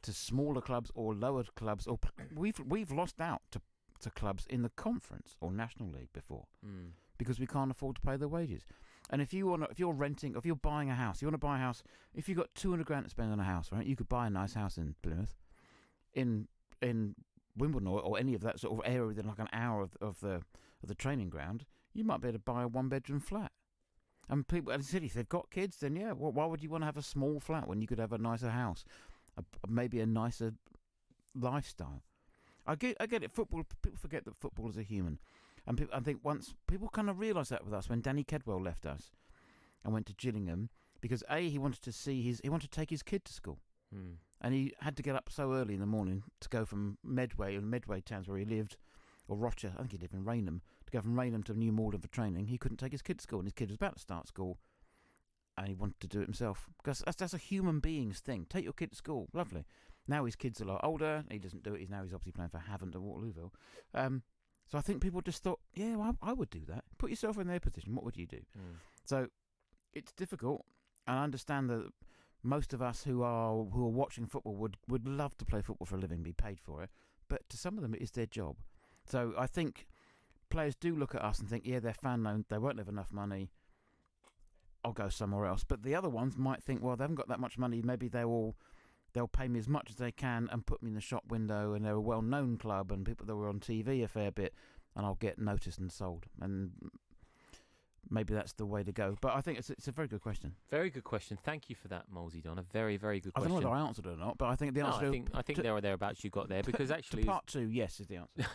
smaller clubs or lower clubs, or we've lost out to clubs in the Conference or National League before because we can't afford to pay their wages. And if you're buying a house, you want to buy a house. If you've got 200 grand to spend on a house, right? You could buy a nice house in Plymouth, in Wimbledon or any of that sort of area within like an hour of the training ground. You might be able to buy a 1-bedroom flat. And people, as I said, if they've got kids, then why would you want to have a small flat when you could have a nicer house, maybe a nicer lifestyle? I get it. Football, people forget that footballers are human, and I think once people kind of realised that with us when Danny Kedwell left us and went to Gillingham because he wanted to take his kid to school. And he had to get up so early in the morning to go from Medway towns where he lived, or Rochester, I think he lived in Rainham, to go from Rainham to New Malden for training. He couldn't take his kid to school, and his kid was about to start school, and he wanted to do it himself. Because that's a human being's thing. Take your kid to school, lovely. Now his kid's a lot older, he doesn't do it, he's obviously playing for Havant and Waterlooville. So I think people just thought, I would do that. Put yourself in their position, what would you do? So it's difficult, and I understand that most of us who are watching football would love to play football for a living, be paid for it, but to some of them it is their job. So I think players do look at us and think, they're fan known, they won't have enough money, I'll go somewhere else. But the other ones might think, well, they haven't got that much money, maybe they'll pay me as much as they can and put me in the shop window, and they're a well-known club and people that were on TV a fair bit, and I'll get noticed and sold. And maybe that's the way to go. But I think it's a very good question. Very good question. Thank you for that, Molesy Don. A very, very good I question. don't know whether I answered it or not, but I think the answer. I think there or thereabouts you got there, because actually part 2, yes, is the answer.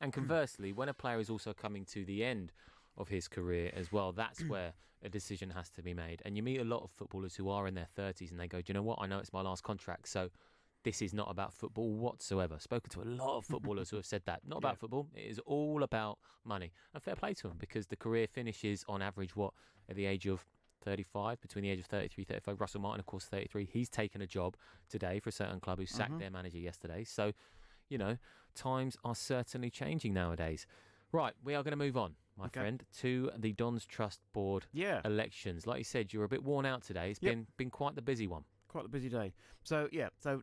And conversely, when a player is also coming to the end of his career as well, that's where a decision has to be made. And you meet a lot of footballers who are in their 30s and they go, do you know what? I know it's my last contract, so this is not about football whatsoever. Spoken to a lot of footballers who have said that. Not about football. It is all about money. And fair play to them, because the career finishes on average, at the age of 35, between the age of 33, 35. Russell Martin, of course, 33. He's taken a job today for a certain club who sacked their manager yesterday. So, times are certainly changing nowadays. Right, we are going to move on, my friend, to the Don's Trust Board elections. Like you said, you're a bit worn out today. It's been quite the busy one. Quite a busy day. So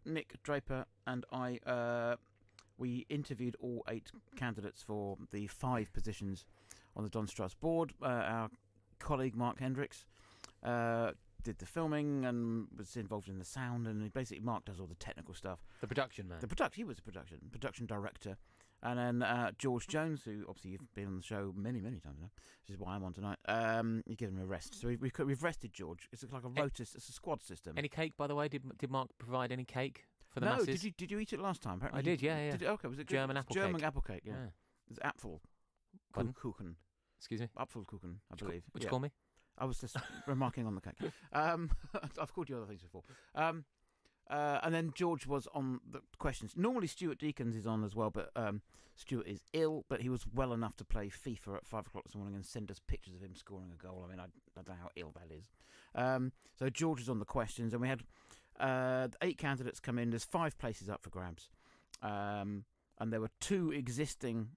Nick Draper and I, we interviewed all 8 candidates for the 5 positions on the Don's Trust Board. Our colleague Mark Hendricks did the filming and was involved in the sound, and basically Mark does all the technical stuff. The production man. He was the production director. And then George Jones, who obviously you've been on the show many, many times now, which is why I'm on tonight. You give him a rest. So we've rested George. It's like a rotus. It's a squad system. Any cake, by the way? Did Mark provide any cake for the masses? No, did you eat it last time? Apparently I did, yeah. Okay, was it good? German apple German cake. apple cake, yeah. It's Apfelkuchen. Excuse me? Apfelkuchen, I believe. Would you call me? I was just remarking on the cake. I've called you other things before. And then George was on the questions. Normally Stuart Deakins is on as well, but Stuart is ill, but he was well enough to play FIFA at 5 o'clock this morning and send us pictures of him scoring a goal. I mean, I don't know how ill that is. So George is on the questions, and we had 8 candidates come in. There's 5 places up for grabs. And there were 2 existing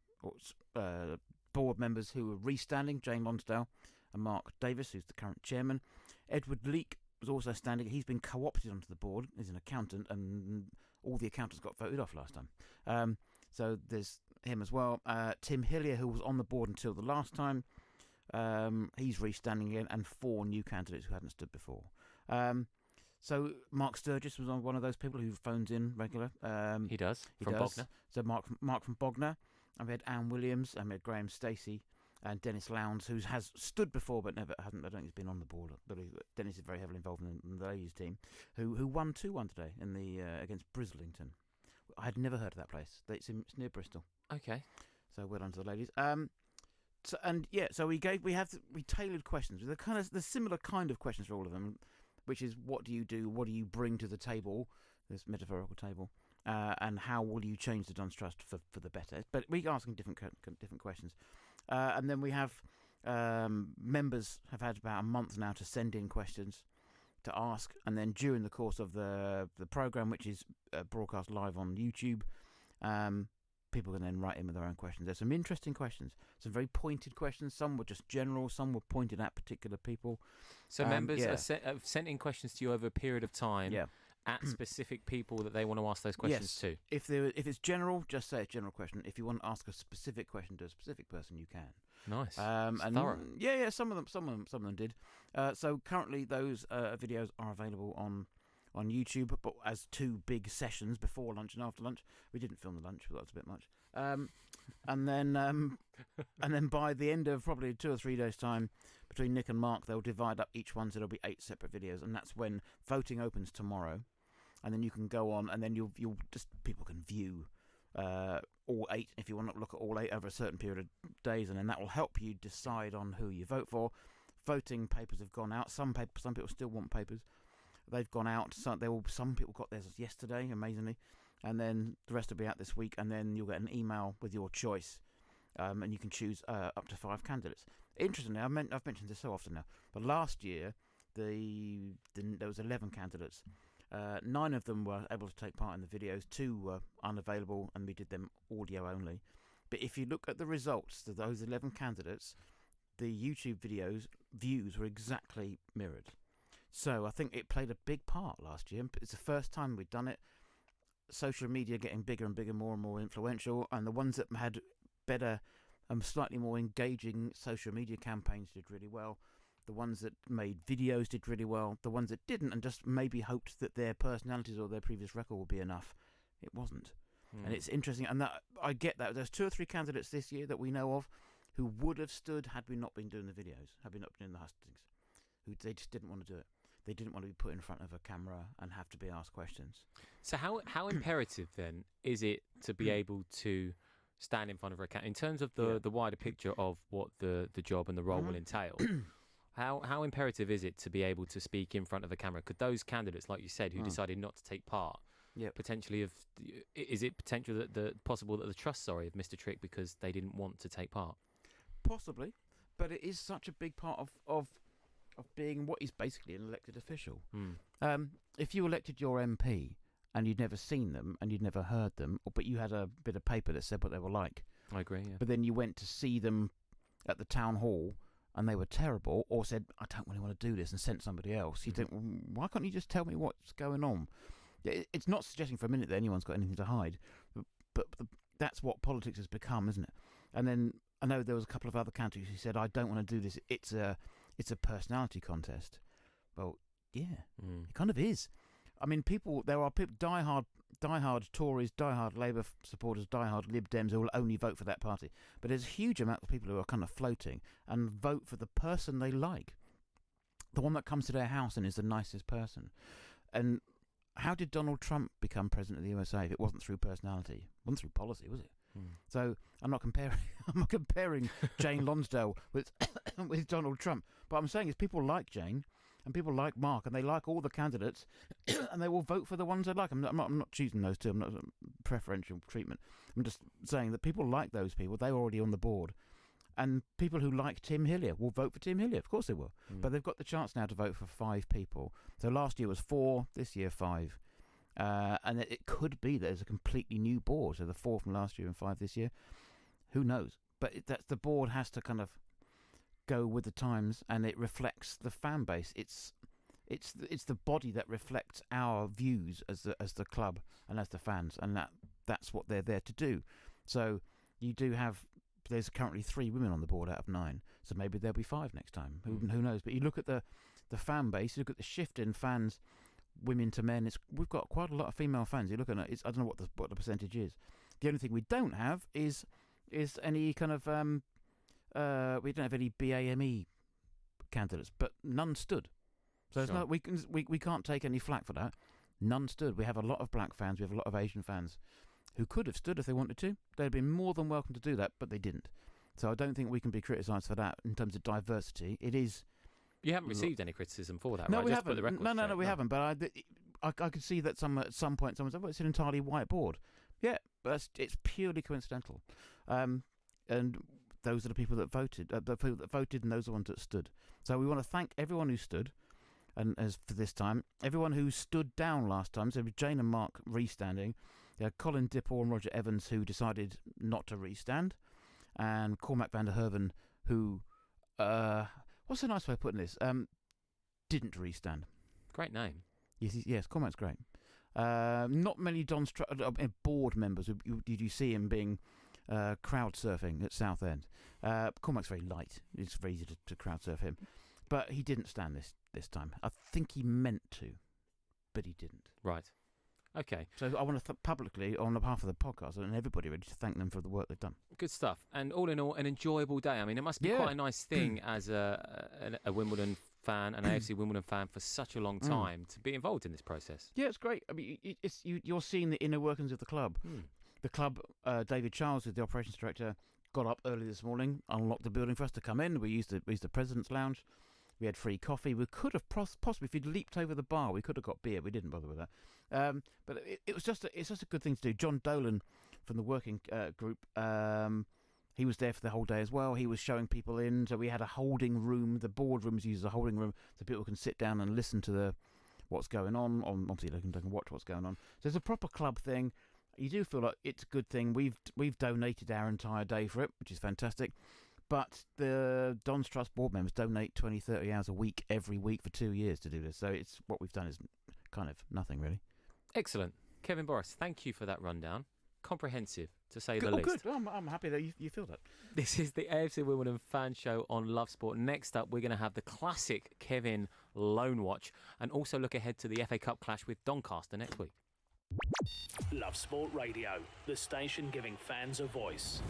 board members who were restanding, Jane Lonsdale and Mark Davis, who's the current chairman. Edward Leake was also standing. He's been co-opted onto the board. He's an accountant, and all the accountants got voted off last time. So there's him as well. Tim Hillier, who was on the board until the last time, he's restanding again, and 4 new candidates who hadn't stood before. So Mark Sturgis was one of those people who phones in regular. He does, from Bognor. So Mark from Bognor, and we had Anne Williams, and we had Graham Stacey, and Dennis Lowndes, who has stood before but hasn't. I don't think he's been on the board. But Dennis is very heavily involved in the ladies' team, who won 2-1 today in the against Brislington. I had never heard of that place. It's near Bristol. Okay. So well done to the ladies. So we tailored questions. The similar kind of questions for all of them, which is what do you do? What do you bring to the table? This metaphorical table. And how will you change the Don's Trust for the better? But we're asking different questions. And then we have members have had about a month now to send in questions to ask, and then during the course of the programme, which is broadcast live on YouTube, people can then write in with their own questions. There's some interesting questions, some very pointed questions. Some were just general, some were pointed at particular people. So members have sent in questions to you over a period of time at specific people that they want to ask those questions to. If it's general, just say it's a general question. If you want to ask a specific question to a specific person, you can. Nice. And thorough. Yeah. Some of them did. So currently, those videos are available on YouTube, but as 2 big sessions before lunch and after lunch. We didn't film the lunch, but that was a bit much. And then by the end of probably 2 or 3 days' time, between Nick and Mark, they'll divide up each one, so there'll be 8 separate videos, and that's when voting opens tomorrow. And then you can go on, and then you'll just people can view all 8 if you want to look at all 8 over a certain period of days, and then that will help you decide on who you vote for. Voting papers have gone out. Some people still want papers. They've gone out. Some people got theirs yesterday, amazingly, and then the rest will be out this week. And then you'll get an email with your choice, and you can choose up to 5 candidates. Interestingly, I've mentioned this so often now, but last year there was 11 candidates. 9 of them were able to take part in the videos. 2 were unavailable, and we did them audio only. But if you look at the results of those 11 candidates, the YouTube views were exactly mirrored. So I think it played a big part last year. It's the first time we'd done it. Social media getting bigger and bigger, more and more influential, and the ones that had better and slightly more engaging social media campaigns did really well. The ones that made videos did really well. The ones that didn't and just maybe hoped that their personalities or their previous record would be enough, it wasn't. And it's interesting, and that I get that. There's 2 or 3 candidates this year that we know of who would have stood had we not been doing the videos, had we not been doing the hustings, who they just didn't want to do it. They didn't want to be put in front of a camera and have to be asked questions. So how imperative then is it to be able to stand in front of a camera in terms of the wider picture of what the job and the role will entail? How imperative is it to be able to speak in front of a camera? Could those candidates, like you said, who decided not to take part, potentially is it potential that possible that the trust have missed a trick because they didn't want to take part? Possibly, but it is such a big part of being what is basically an elected official. If you elected your MP and you'd never seen them and you'd never heard them, but you had a bit of paper that said what they were like. I agree, yeah. But then you went to see them at the town hall and they were terrible, or said, I don't really want to do this, and sent somebody else. You think, why can't you just tell me what's going on? It's not suggesting for a minute that anyone's got anything to hide, but that's what politics has become, isn't it? And then I know there was a couple of other candidates who said, I don't want to do this. It's a personality contest. Well, yeah, it kind of is. I mean, there are people, diehard Tories, diehard Labour supporters, diehard Lib Dems who will only vote for that party. But there's a huge amount of people who are kind of floating and vote for the person they like, the one that comes to their house and is the nicest person. And how did Donald Trump become president of the USA if it wasn't through personality? It wasn't through policy, was it? So I'm not comparing Jane Lonsdale with with Donald Trump. But I'm saying is people like Jane and people like Mark and they like all the candidates and they will vote for the ones they like. I'm not choosing those two. I'm not preferential treatment. I'm just saying that people like those people. They're already on the board. And people who like Tim Hillier will vote for Tim Hillier. Of course they will. But they've got the chance now to vote for 5 people. So last year was 4, this year 5. And it could be there's a completely new board. So the 4 from last year and 5 this year. Who knows? But that's the board has to kind of go with the times, and it reflects the fan base. It's the body that reflects our views as the club and as the fans, and that's what they're there to do. So you do have. There's currently 3 women on the board out of 9, so maybe there'll be 5 next time. Who knows? But you look at the fan base. You look at the shift in fans, women to men. We've got quite a lot of female fans. You look at it. I don't know what the percentage is. The only thing we don't have is any kind of we don't have any BAME candidates, but none stood. So it's not we can't take any flack for that. None stood. We have a lot of black fans. We have a lot of Asian fans who could have stood if they wanted to. They'd have been more than welcome to do that, but they didn't. So I don't think we can be criticised for that in terms of diversity. It is. You haven't received any criticism for that, no, right? We Just haven't. put the record No, straight. we haven't. But I could see that at some point someone said, well, it's an entirely white board. Yeah, but it's purely coincidental. And those are the people that voted. The people that voted, and those are the ones that stood. So we want to thank everyone who stood, and as for this time, everyone who stood down last time. So Jane and Mark restanding. Colin Dipple and Roger Evans who decided not to restand, and Cormac van der Herven who, what's a nice way of putting this? Didn't restand. Great name. Yes, Cormac's great. Not many board members did you see him being crowd surfing at Southend. Cormac's very light. It's very easy to crowd surf him, but he didn't stand this time. I think he meant to, but he didn't. Right. Okay. So I want to publicly, on behalf of the podcast and everybody, ready to thank them for the work they've done. Good stuff. And all in all, an enjoyable day. I mean, it must be quite a nice thing as a Wimbledon fan, an AFC Wimbledon fan for such a long time to be involved in this process. Yeah, it's great. I mean, you're seeing the inner workings of the club. The club, David Charles, who's the operations director, got up early this morning, unlocked the building for us to come in. We used the President's Lounge. We had free coffee. We could have possibly, if you'd leaped over the bar, we could have got beer. We didn't bother with that. But it's just a good thing to do. John Dolan from the working group, he was there for the whole day as well. He was showing people in. So we had a holding room. The boardrooms use a holding room so people can sit down and listen to what's going on. Obviously, they can watch what's going on. So it's a proper club thing. You do feel like it's a good thing. We've donated our entire day for it, which is fantastic. But the Don's Trust board members donate 20, 30 hours a week every week for 2 years to do this. So it's what we've done is kind of nothing, really. Excellent. Kevin Boris, thank you for that rundown. Comprehensive, to say the good, least. Good. I'm happy that you feel that. This is the AFC Wimbledon fan show on Love Sport. Next up, we're going to have the classic Kevin Lone Watch and also look ahead to the FA Cup clash with Doncaster next week. Love Sport Radio, the station giving fans a voice.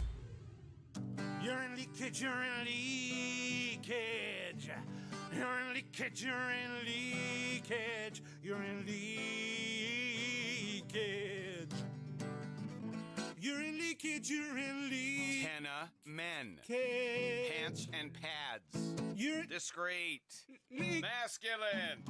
You You're in leakage, you're in leakage. You're in leakage, you're in leakage. You're in leakage. You're in leakage, you're in leakage. Tenna men. Pants and pads. You're discreet. Masculine.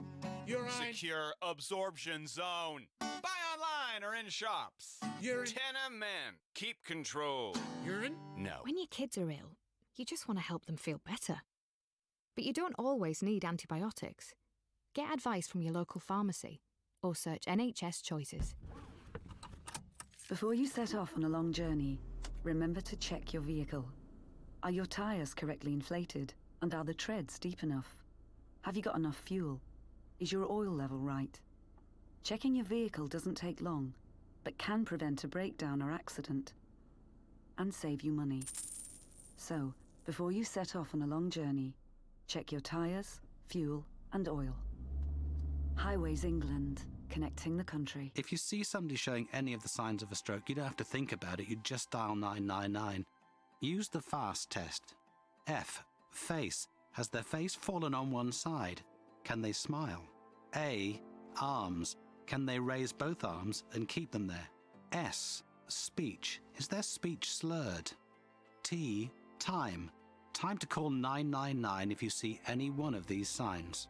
You're right. Secure absorption zone. Buy online or in shops. You're Tenna men. Keep control. Urine? No. When your kids are ill, you just want to help them feel better. But you don't always need antibiotics. Get advice from your local pharmacy or search NHS Choices. Before you set off on a long journey, remember to check your vehicle. Are your tyres correctly inflated? And are the treads deep enough? Have you got enough fuel? Is your oil level right? Checking your vehicle doesn't take long, but can prevent a breakdown or accident. And save you money. So, before you set off on a long journey, check your tyres, fuel, and oil. Highways England, connecting the country. If you see somebody showing any of the signs of a stroke, you don't have to think about it, you just dial 999. Use the FAST test. F. Face. Has their face fallen on one side? Can they smile? A. Arms. Can they raise both arms and keep them there? S. Speech. Is their speech slurred? T. Time. Time to call 999 if you see any one of these signs.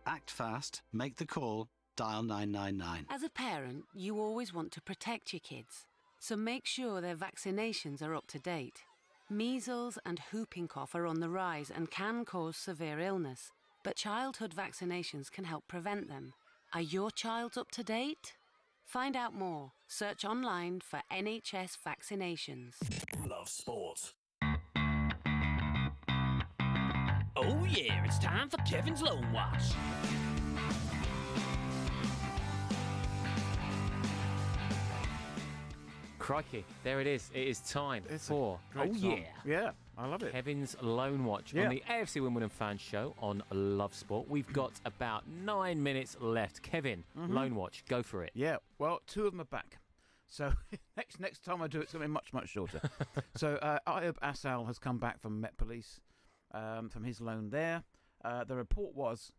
Act fast, make the call, dial 999. As a parent, you always want to protect your kids, so make sure their vaccinations are up to date. Measles and whooping cough are on the rise and can cause severe illness, but childhood vaccinations can help prevent them. Are your child's up to date? Find out more. Search online for NHS vaccinations. Love sport. Oh yeah, it's time for Kevin's Loan Watch. Crikey, there it is. It is time for Yeah, I love it. Kevin's Loan Watch Yeah. on the AFC Wimbledon Fan Show on Love Sport. We've got about 9 minutes left. Kevin, Loan Watch, go for it. Yeah, well, two of them are back. So next time I do it, it's going to be much, much shorter. So Ayub Assal has come back from Met Police, from his loan there. The report was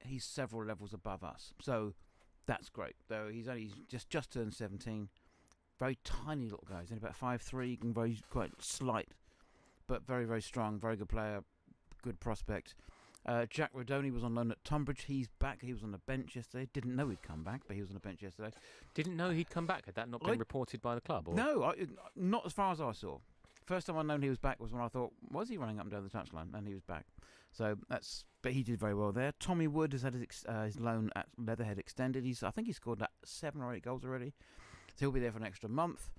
he's several levels above us. So that's great. Though he's only just turned 17. Very tiny little guy. He's only about 5'3", and very quite slight, but very, very strong. Very good player, good prospect. Jack Rodoni was on loan at Tonbridge. He's back. He was on the bench yesterday. Didn't know he'd come back, but he was on the bench yesterday. Didn't know he'd come back? Had that not been reported by the club? Or? No, not as far as I saw. First time I known he was back was when I thought, was he running up and down the touchline? And he was back. So but he did very well there. Tommy Wood has had his loan at Leatherhead extended. I think he scored 7 or 8 goals already. So he'll be there for an extra month.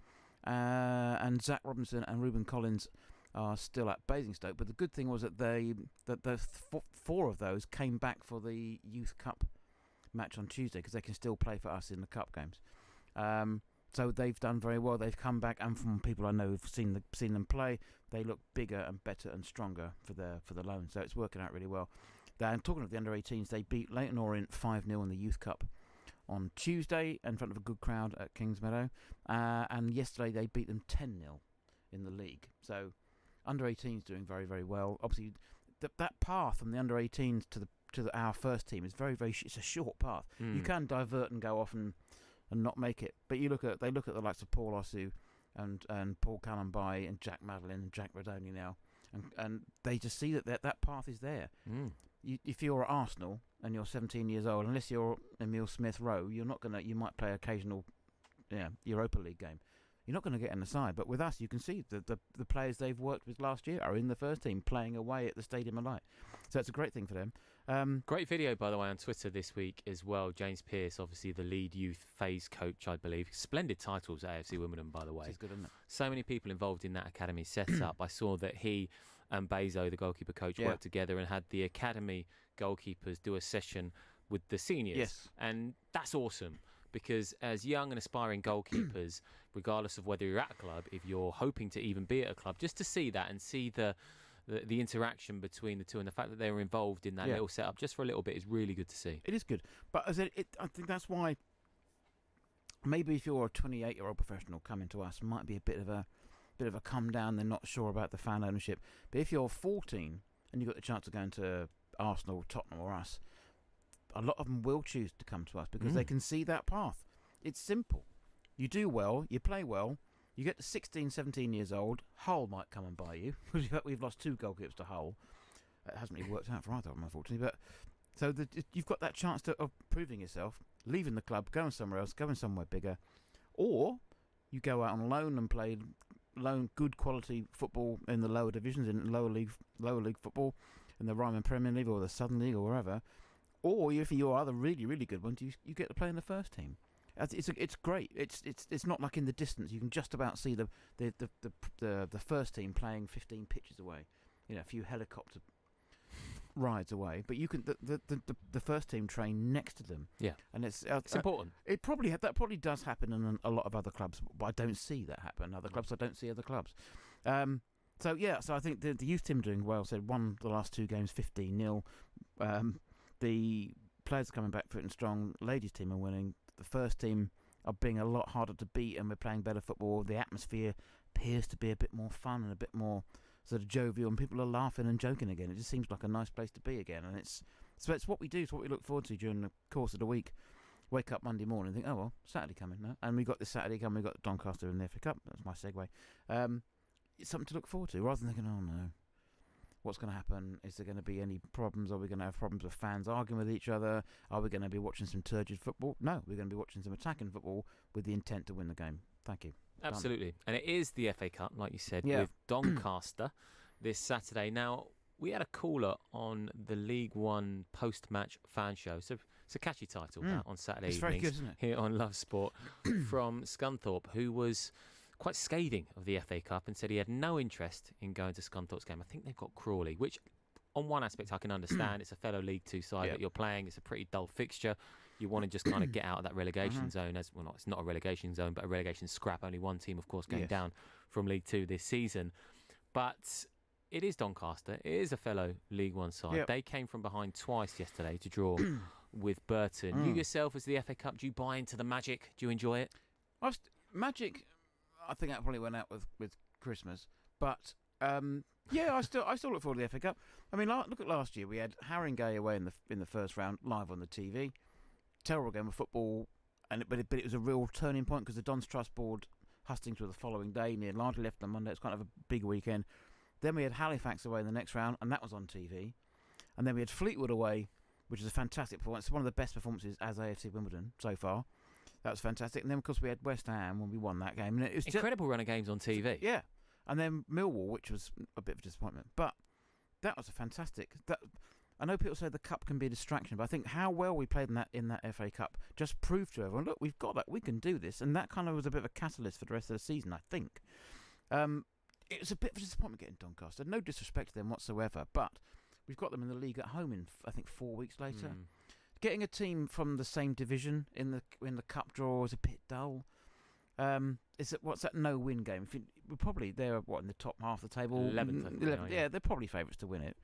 And Zach Robinson and Ruben Collins are still at Basingstoke. But the good thing was that the 4 of those came back for the Youth Cup match on Tuesday, because they can still play for us in the cup games. So they've done very well. They've come back, and from people I know who've seen them play, they look bigger and better and stronger for the loan. So it's working out really well. And talking of the under-18s, they beat Leyton Orient 5-0 in the Youth Cup on Tuesday in front of a good crowd at Kingsmeadow, and yesterday they beat them 10-0 in the league. So under-18s doing very, very well. Obviously, that path from the under-18s to our first team is very, very. It's a short path. You can divert and go off and not make it. But they look at the likes of Paul Osu and Paul Callenby and Jack Madeline and Jack Rodoni now, and they just see that path is there. If you're at Arsenal and you're 17 years old, unless you're Emile Smith-Rowe, you're not gonna. You might play occasional, Europa League game. You're not going to get in the side. But with us, you can see the players they've worked with last year are in the first team, playing away at the Stadium of Light. So it's a great thing for them. Great video, by the way, on Twitter this week as well. James Pearce, obviously the lead youth phase coach, I believe. Splendid titles at AFC Wimbledon, by the way. It's good, isn't it? So many people involved in that academy setup. I saw that he and Bezo, the goalkeeper coach, worked together and had the academy goalkeepers do a session with the seniors. Yes. And that's awesome, because as young and aspiring goalkeepers, regardless of whether you're at a club, if you're hoping to even be at a club, just to see that and see the interaction between the two and the fact that they were involved in that little setup just for a little bit is really good to see. It is good. But as I think that's why maybe if you're a 28-year-old professional coming to us, might be a bit of a bit of a come down. They're not sure about the fan ownership. But if you're 14 and you've got the chance of going to Arsenal, Tottenham or us, a lot of them will choose to come to us because they can see that path. It's simple. You do well, you play well, you get to 16, 17 years old, Hull might come and buy you. We've lost 2 goalkeepers to Hull. It hasn't really worked out for either of them, unfortunately. But so you've got that chance of proving yourself, leaving the club, going somewhere else, going somewhere bigger. Or you go out on loan and play good quality football in the lower divisions, in lower league football, in the Ryman Premier League or the Southern League or wherever. Or if you are the really, really good ones, you get to play in the first team. It's great. It's not like in the distance. You can just about see the first team playing 15 pitches away, a few helicopter rides away. But you can the first team train next to them. Yeah, and it's important. That probably does happen in a lot of other clubs, but I don't see that happen in other clubs. I don't see other clubs. So I think the youth team are doing well. So won the last 2 games 15-0. The players are coming back fit and strong. Ladies team are winning. The first team are being a lot harder to beat, and we're playing better football. The atmosphere appears to be a bit more fun and a bit more sort of jovial, and people are laughing and joking again. It just seems like a nice place to be again, and it's what we do. It's what we look forward to during the course of the week. Wake up Monday morning and think, oh well, Saturday coming now, and we got this Saturday coming. We got Doncaster in the FA Cup. That's my segue. It's something to look forward to, rather than thinking, oh no, what's going to happen? Is there going to be any problems? Are we going to have problems with fans arguing with each other? Are we going to be watching some turgid football? No, we're going to be watching some attacking football with the intent to win the game. Thank you. Absolutely. Done. And it is the FA Cup, like you said, with Doncaster this Saturday. Now, we had a caller on the League One post-match fan show. So it's a catchy title that on Saturday it's evenings very good, isn't it? Here on Love Sport from Scunthorpe, who was quite scathing of the FA Cup and said he had no interest in going to Scunthorpe's game. I think they've got Crawley, which on one aspect I can understand. It's a fellow League Two side that you're playing. It's a pretty dull fixture. You want to just kind of get out of that relegation zone. It's not a relegation zone, but a relegation scrap. Only one team, of course, going down from League Two this season. But it is Doncaster. It is a fellow League One side. They came from behind twice yesterday to draw with Burton. You yourself, as the FA Cup, do you buy into the magic? Do you enjoy it? Magic, I think that probably went out with Christmas. But I still look forward to the FA Cup. I mean, look at last year. We had Haringey away in the first round, live on the TV. Terrible game of football, but it was a real turning point because the Don's Trust Board hustings were the following day. Near Lardy left on Monday. It's kind of a big weekend. Then we had Halifax away in the next round, and that was on TV. And then we had Fleetwood away, which is a fantastic performance. It's one of the best performances as AFC Wimbledon so far. That was fantastic. And then, of course, we had West Ham when we won that game. And it was incredible run of games on TV. Yeah. And then Millwall, which was a bit of a disappointment. But that was a fantastic... I know people say the Cup can be a distraction, but I think how well we played in that FA Cup just proved to everyone, look, we've got that, we can do this. And that kind of was a bit of a catalyst for the rest of the season, I think. It was a bit of a disappointment getting Doncaster. No disrespect to them whatsoever, but we've got them in the league at home in, I think, 4 weeks later. Getting a team from the same division in the Cup draw is a bit dull. What's that no-win game? We're probably they're in the top half of the table. 11th. Yeah, they're probably favourites to win it.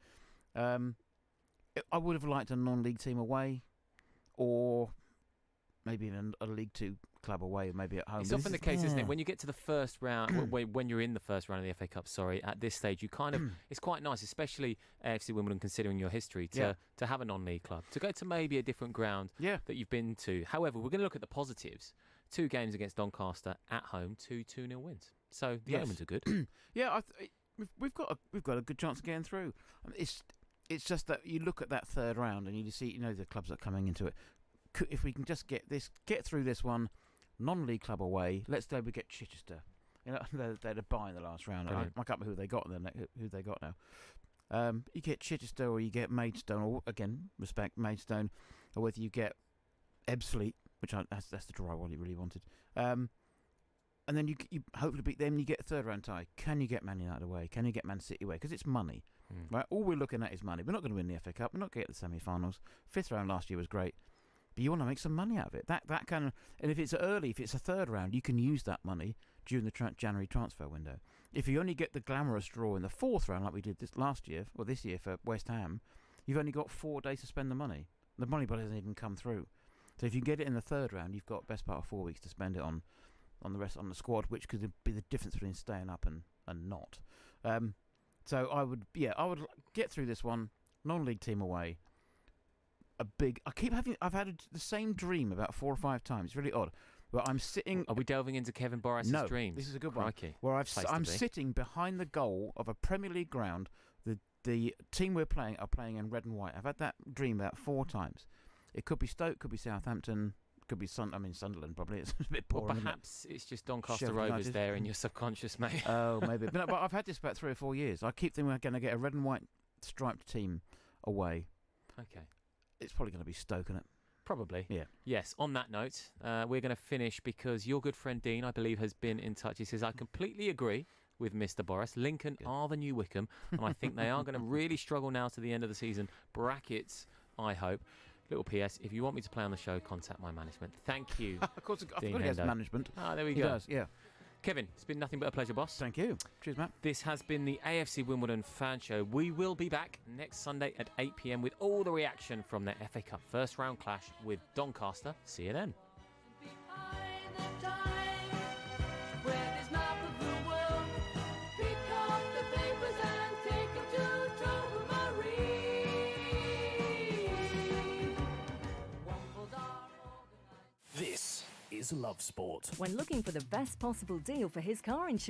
I would have liked a non-league team away, or maybe even a League Two club away, maybe at home. It's often the case, isn't it? When you get to the first round, when you're in the first round of the FA Cup, at this stage, you kind of it's quite nice, especially AFC Wimbledon, considering your history, to have a non-league club, to go to maybe a different ground that you've been to. However, we're going to look at the positives. 2 games against Doncaster at home, 2-2-0 wins. So the omens are good. We've got a good chance of getting through. It's just that you look at that third round and you see, the clubs that are coming into it. If we can just get through this one, non-league club away. Let's say we get Chichester. They're a bye in the last round. I can't remember who they got now. You get Chichester or you get Maidstone, or again, respect Maidstone, or whether you get Ebbsfleet, which that's the draw I really wanted. And then you hopefully beat them. You get a third round tie. Can you get Man United away? Can you get Man City away? Because it's money, right? All we're looking at is money. We're not going to win the FA Cup. We're not going to get the semi-finals. 5th round last year was great, but you want to make some money out of it. That kind of, and if it's a third round, you can use that money during the January transfer window. If you only get the glamorous draw in the 4th round, like we did this year for West Ham, you've only got 4 days to spend the money. The money doesn't even come through. So if you get it in the 3rd round, you've got best part of 4 weeks to spend it on on the squad, which could be the difference between staying up and not. So I would get through this one. Non-league team away. I've had the same dream about 4 or 5 times. It's really odd. But I'm sitting. Are we delving into Kevin Boris's dreams? This is a good Crikey. one. Where I'm sitting behind the goal of a Premier League ground. The team we're playing are playing in red and white. I've had that dream about 4 times. It could be Stoke, could be Southampton, could be Sunderland. Probably it's a bit boring. Well, perhaps it's just Doncaster Sheffield Rovers United. there in your subconscious, mate. Oh, maybe. But I've had this about 3 or 4 years. I keep thinking we're going to get a red and white striped team away. Okay. It's probably going to be Stoke, isn't it? Probably. Yeah. Yes, on that note, we're going to finish because your good friend Dean, I believe, has been in touch. He says, I completely agree with Mr. Boris. Lincoln are the new Wickham, and I think they are going to really struggle now to the end of the season. Brackets, I hope. Little PS, if you want me to play on the show, contact my management. Thank you. Of course, I Dean forgot he has Hendo. management. Ah, there we He go. does, yeah. Kevin, it's been nothing but a pleasure, boss. Thank you. Cheers, Matt. This has been the AFC Wimbledon Fan Show. We will be back next Sunday at 8 p.m. with all the reaction from the FA Cup first round clash with Doncaster. See you then. Where there's map of the world, pick up the papers and take it to Tobermory. This is Love Sport. When looking for the best possible deal for his car insurance,